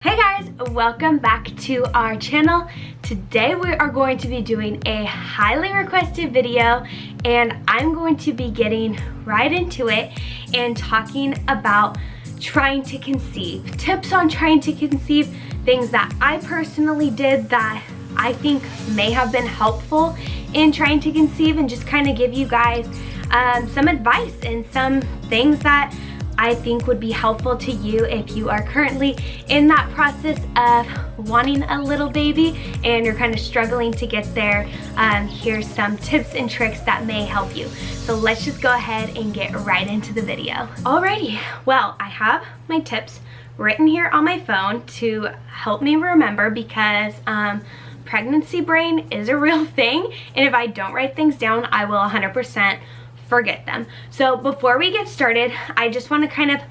Hey guys, welcome back to our channel. Today we are going to be doing a highly requested video and I'm going to be getting right into it and talking about trying to conceive. Tips on trying to conceive, things that I personally did that I think may have been helpful in trying to conceive, and just kind of give you guys some advice and some things that I think would be helpful to you if you are currently in that process of wanting a little baby and you're kind of struggling to get there. Here's some tips and tricks that may help you. So let's just go ahead and get right into the video. Alrighty, well, I have my tips written here on my phone to help me remember, because pregnancy brain is a real thing, and if I don't write things down, I will 100% forget them. So before we get started, I just want to kind of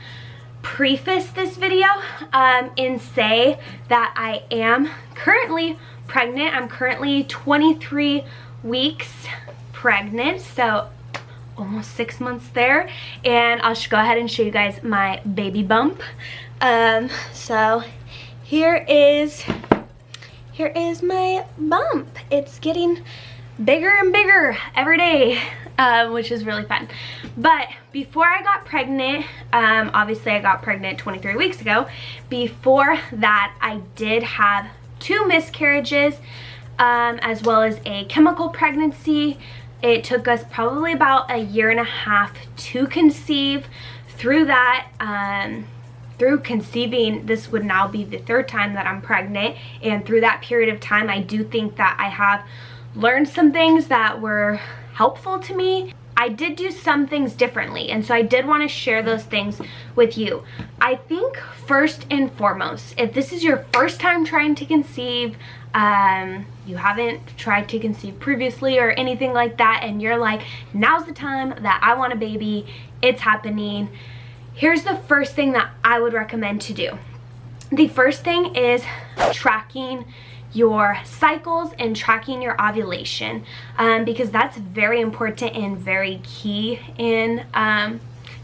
preface this video and say that I am currently pregnant. I'm currently 23 weeks pregnant, so almost 6 months there, and I'll just go ahead and show you guys my baby bump. So here is my bump. It's getting bigger and bigger every day, which is really fun. But before I got pregnant, obviously I got pregnant 23 weeks ago. Before that, I did have 2 miscarriages, as well as a chemical pregnancy. It took us probably about 1.5 years to conceive. Through that, through conceiving, this would now be the 3rd time that I'm pregnant, and through that period of time, I do think that I have learned some things that were helpful to me. I did do some things differently, and so I did want to share those things with you. I think first and foremost, if this is your first time trying to conceive, you haven't tried to conceive previously or anything like that, and you're like, now's the time that I want a baby, it's happening, here's the first thing that I would recommend to do. The first thing is tracking your cycles and tracking your ovulation, because that's very important and very key in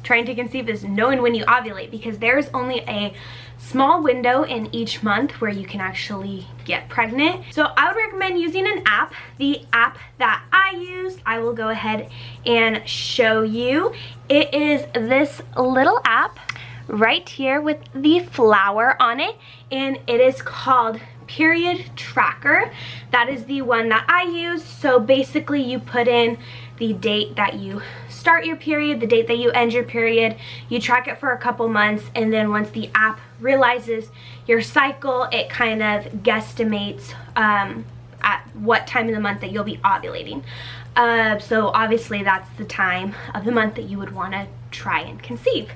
trying to conceive, is knowing when you ovulate, because there's only a small window in each month where you can actually get pregnant. So I would recommend using an app. The app that I use, I will go ahead and show you. It is this little app right here with the flower on it, and it is called Period Tracker. That is the one that I use. So basically you put in the date that you start your period, the date that you end your period, you track it for a couple months, and then once the app realizes your cycle, it kind of guesstimates at what time of the month that you'll be ovulating. So obviously that's the time of the month that you would want to try and conceive.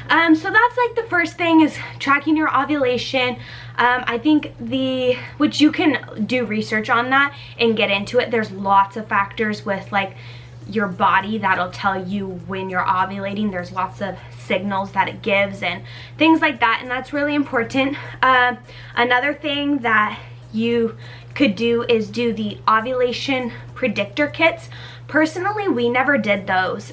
So that's like the first thing, is tracking your ovulation. I think which you can do research on that and get into it. There's lots of factors with like your body that'll tell you when you're ovulating. There's lots of signals that it gives and things like that, and that's really important. Another thing that you could do is do the ovulation predictor kits. Personally, we never did those.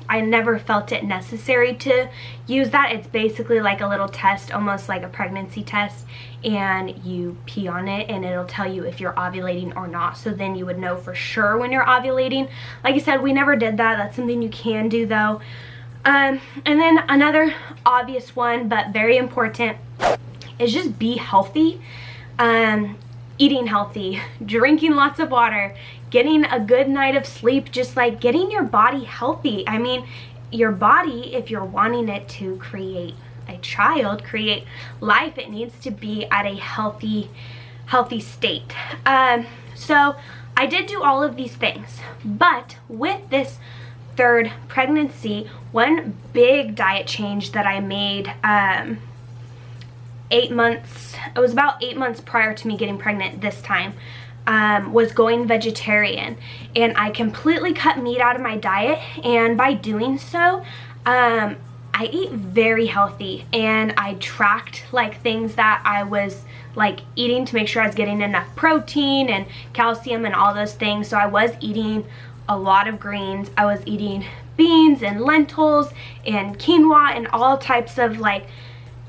I never felt it necessary to use that. It's basically like a little test, almost like a pregnancy test, and you pee on it and it'll tell you if you're ovulating or not. So then you would know for sure when you're ovulating. Like I said, we never did that. That's something you can do though. And then another obvious one, but very important, is just be healthy. Eating healthy, drinking lots of water, getting a good night of sleep, just like getting your body healthy. I mean, your body, if you're wanting it to create a child, create life, it needs to be at a healthy state. So I did do all of these things, but with this 3rd pregnancy, one big diet change that I made, 8 months, it was about 8 months prior to me getting pregnant this time, was going vegetarian, and I completely cut meat out of my diet, and by doing so, I eat very healthy, and I tracked like things that I was like eating to make sure I was getting enough protein and calcium and all those things. So I was eating a lot of greens, I was eating beans and lentils and quinoa and all types of like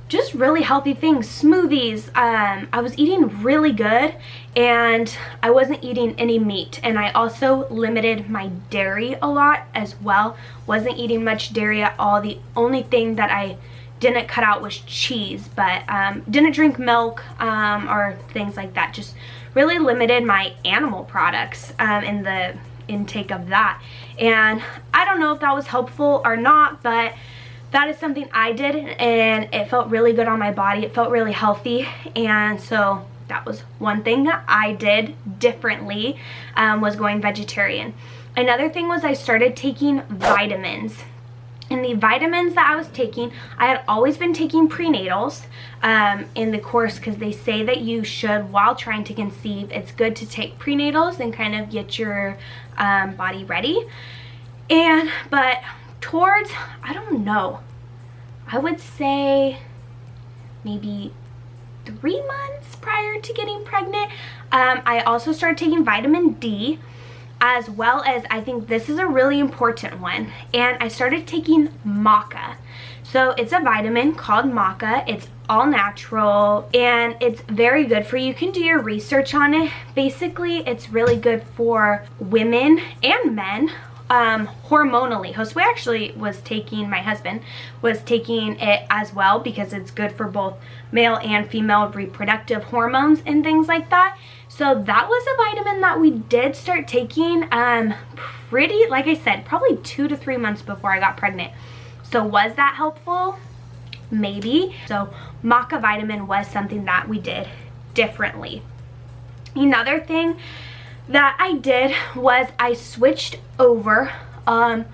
just really healthy things, smoothies. I was eating really good, and I wasn't eating any meat, and I also limited my dairy a lot as well. Wasn't eating much dairy at all. The only thing that I didn't cut out was cheese, but didn't drink milk or things like that. Just really limited my animal products in the intake of that. And I don't know if that was helpful or not, but that is something I did, and it felt really good on my body. It felt really healthy, and so that was one thing that I did differently, was going vegetarian. Another thing was I started taking vitamins. And the vitamins that I was taking, I had always been taking prenatals in the course, because they say that you should, while trying to conceive, it's good to take prenatals and kind of get your body ready. But towards, I don't know, I would say maybe 3 months prior to getting pregnant, I also started taking vitamin D, as well as, I think this is a really important one, and I started taking maca. So it's a vitamin called maca. It's all natural, and it's very good for you. You can do your research on it. Basically, it's really good for women and men hormonally. Josue actually was taking, my husband was taking it as well, because it's good for both male and female reproductive hormones and things like that. So that was a vitamin that we did start taking pretty, like I said, probably 2 to 3 months before I got pregnant. So was that helpful? Maybe. So maca vitamin was something that we did differently. Another thing that I did was I switched over, I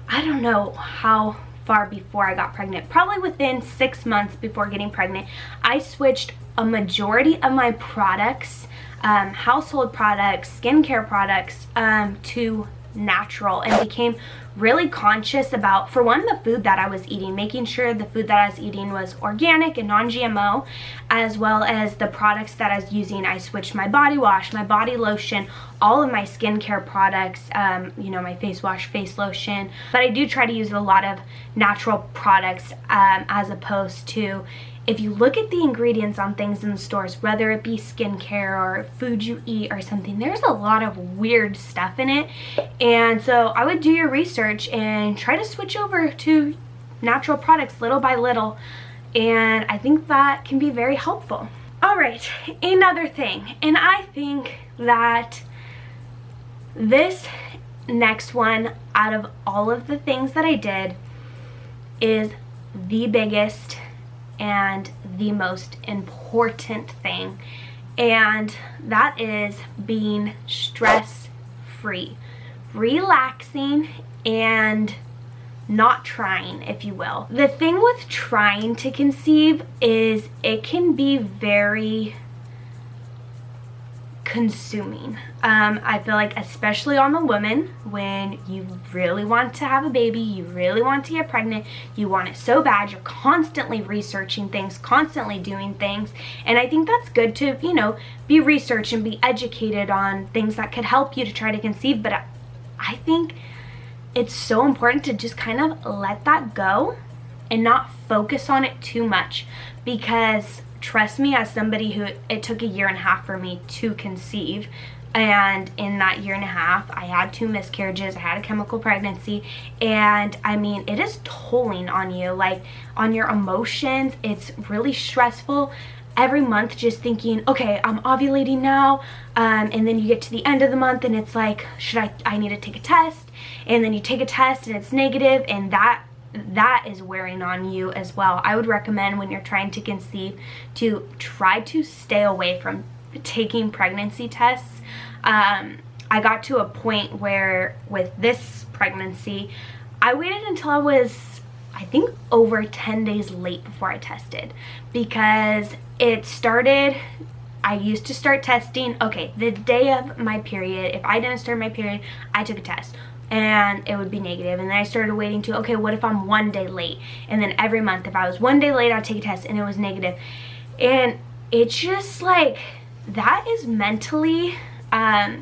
don't know how far before I got pregnant, probably within 6 months before getting pregnant, I switched a majority of my products, household products, skincare products, to natural, and became really conscious about, for one, the food that I was eating, making sure the food that I was eating was organic and non-GMO, as well as the products that I was using. I switched my body wash, my body lotion, all of my skincare products, you know, my face wash, face lotion, but I do try to use a lot of natural products, as opposed to, if you look at the ingredients on things in the stores, whether it be skincare or food you eat or something, there's a lot of weird stuff in it. And so I would do your research and try to switch over to natural products little by little. And I think that can be very helpful. All right, another thing, and I think that this next one, out of all of the things that I did, is the biggest and the most important thing, and that is being stress-free, relaxing, and not trying, if you will. The thing with trying to conceive is it can be very consuming. I feel like, especially on the woman, when you really want to have a baby, you really want to get pregnant, you want it so bad, you're constantly researching things, constantly doing things, and I think that's good to, you know, be researched and be educated on things that could help you to try to conceive. But I think it's so important to just kind of let that go and not focus on it too much, because trust me, as somebody who, it took 1.5 years for me to conceive, and in that 1.5 years I had 2 miscarriages, I had a chemical pregnancy, and I mean, it is tolling on you, like on your emotions. It's really stressful every month, just thinking, okay, I'm ovulating now, and then you get to the end of the month and it's like, I need to take a test, and then you take a test and it's negative, and that is wearing on you as well. I would recommend, when you're trying to conceive, to try to stay away from taking pregnancy tests. I got to a point where, with this pregnancy, I waited until I was, I think, over 10 days late before I tested, because it started, I used to start testing, okay, the day of my period. If I didn't start my period, I took a test and it would be negative. And then I started waiting to, okay, what if I'm 1 day late? And then every month, if I was 1 day late, I'd take a test and it was negative. And it's just like, that is mentally, I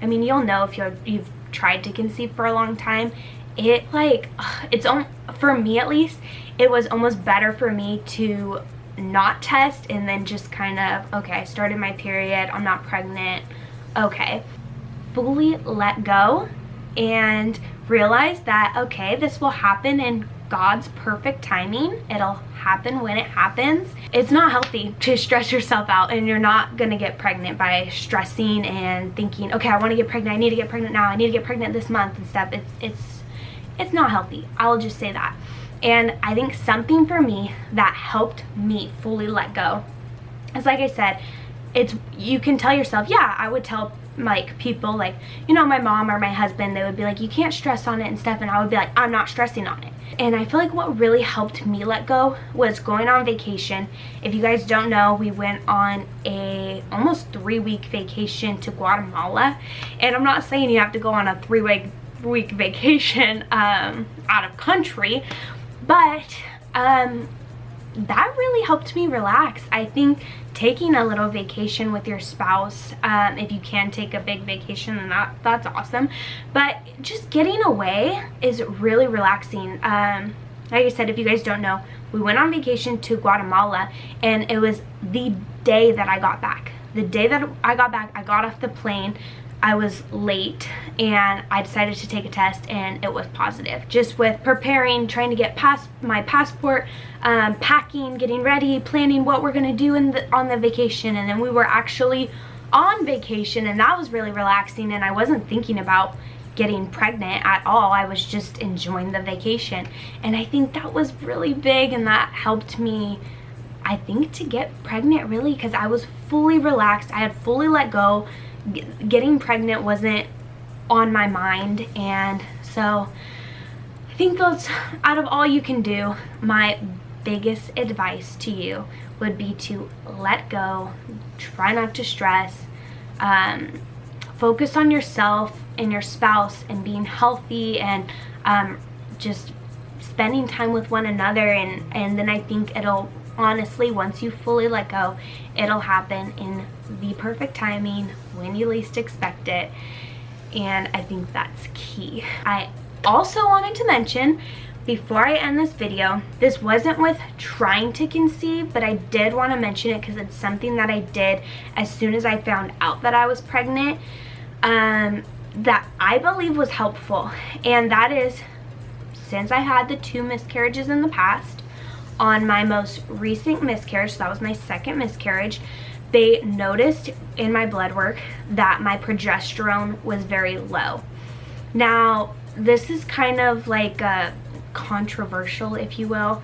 mean, you'll know if you've tried to conceive for a long time, it like, it's on, for me at least, it was almost better for me to not test and then just kind of, okay, I started my period, I'm not pregnant, okay. Fully let go and realize that, okay, this will happen in God's perfect timing. It'll happen when it happens. It's not healthy to stress yourself out, and you're not gonna get pregnant by stressing and thinking, okay, I want to get pregnant, I need to get pregnant now, I need to get pregnant this month and stuff. It's not healthy. I'll just say that. And I think something for me that helped me fully let go is, like I said, you can tell yourself, yeah, I would tell like people, like, you know, my mom or my husband, they would be like, you can't stress on it and stuff, and I would be like, I'm not stressing on it. And I feel like what really helped me let go was going on vacation. If you guys don't know, we went on a almost 3-week vacation to Guatemala, and I'm not saying you have to go on a 3-week vacation out of country, but that really helped me relax. I think taking a little vacation with your spouse, if you can take a big vacation, then that's awesome, but just getting away is really relaxing. Like I said, if you guys don't know, we went on vacation to Guatemala, and it was the day that I got back. The day that I got back, I got off the plane, I was late, and I decided to take a test, and it was positive. Just with preparing, trying to get past my passport, packing, getting ready, planning what we're gonna do on the vacation, and then we were actually on vacation, and that was really relaxing, and I wasn't thinking about getting pregnant at all. I was just enjoying the vacation, and I think that was really big, and that helped me, I think, to get pregnant, really, because I was fully relaxed. I had fully let go. Getting pregnant wasn't on my mind, and so I think those, out of all you can do, my biggest advice to you would be to let go, try not to stress, focus on yourself and your spouse and being healthy, and just spending time with one another, and then I think it'll, honestly, once you fully let go, it'll happen in the perfect timing when you least expect it, and I think that's key. I also wanted to mention, before I end this video, this wasn't with trying to conceive, but I did want to mention it because it's something that I did as soon as I found out that I was pregnant, that I believe was helpful, and that is, since I had the 2 miscarriages in the past, on my most recent miscarriage, so that was my 2nd miscarriage, they noticed in my blood work that my progesterone was very low. Now, this is kind of like a controversial, if you will,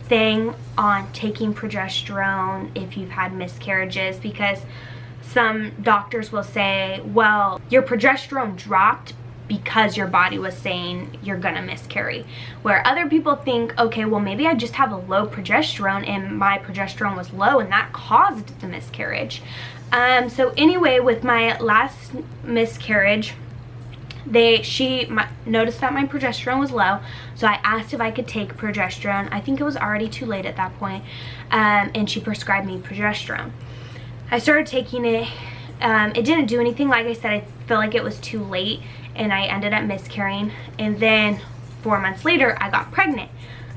thing on taking progesterone if you've had miscarriages, because some doctors will say, well, your progesterone dropped because your body was saying you're gonna miscarry, where other people think, okay, well, maybe I just have a low progesterone and my progesterone was low and that caused the miscarriage. So anyway, with my last miscarriage, she noticed that my progesterone was low, so I asked if I could take progesterone. I think it was already too late at that point, and she prescribed me progesterone. I started taking it. It didn't do anything. Like I said, I felt like it was too late, and I ended up miscarrying, and then 4 months later I got pregnant.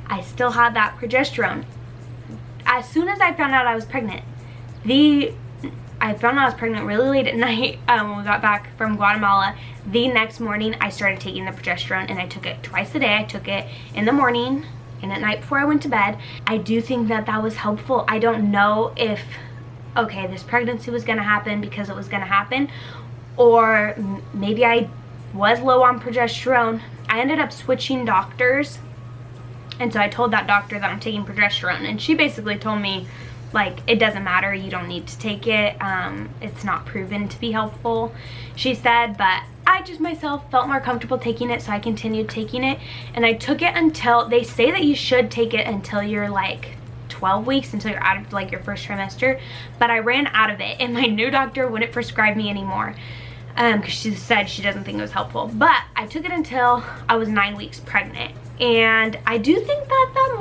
I still had that progesterone. As soon as I found out I was pregnant, I found out I was pregnant really late at night when we got back from Guatemala. The next morning I started taking the progesterone, and I took it twice a day. I took it in the morning and at night before I went to bed. I do think that that was helpful. I don't know if, okay, this pregnancy was gonna happen because it was gonna happen, or maybe I was low on progesterone. I ended up switching doctors, and so I told that doctor that I'm taking progesterone, and she basically told me, like, it doesn't matter, you don't need to take it, it's not proven to be helpful, she said, but I just myself felt more comfortable taking it, so I continued taking it, and I took it until, they say that you should take it until you're like 12 weeks, until you're out of like your first trimester, but I ran out of it, and my new doctor wouldn't prescribe me anymore, because she said she doesn't think it was helpful. But I took it until I was 9 weeks pregnant, and I do think that that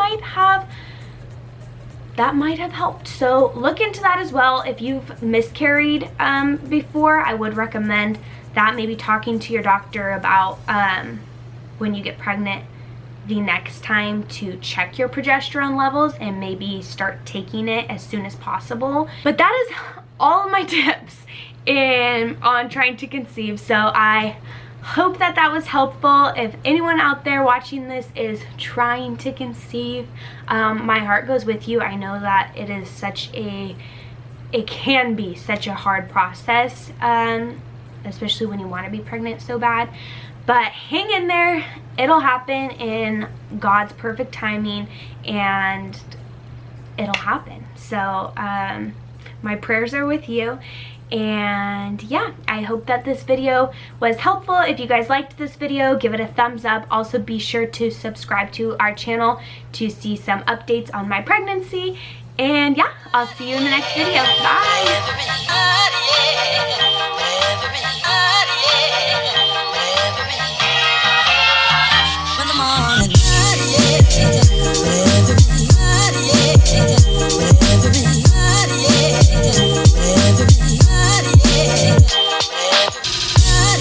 might have helped. So look into that as well. If you've miscarried before, I would recommend that, maybe talking to your doctor about when you get pregnant, the next time to check your progesterone levels and maybe start taking it as soon as possible. But that is all of my tips on trying to conceive. So I hope that that was helpful. If anyone out there watching this is trying to conceive, my heart goes with you. I know that it is it can be such a hard process, especially when you want to be pregnant so bad. But hang in there, it'll happen in God's perfect timing, and it'll happen. So my prayers are with you. And yeah, I hope that this video was helpful. If you guys liked this video, give it a thumbs up. Also be sure to subscribe to our channel to see some updates on my pregnancy. And yeah, I'll see you in the next video. Bye!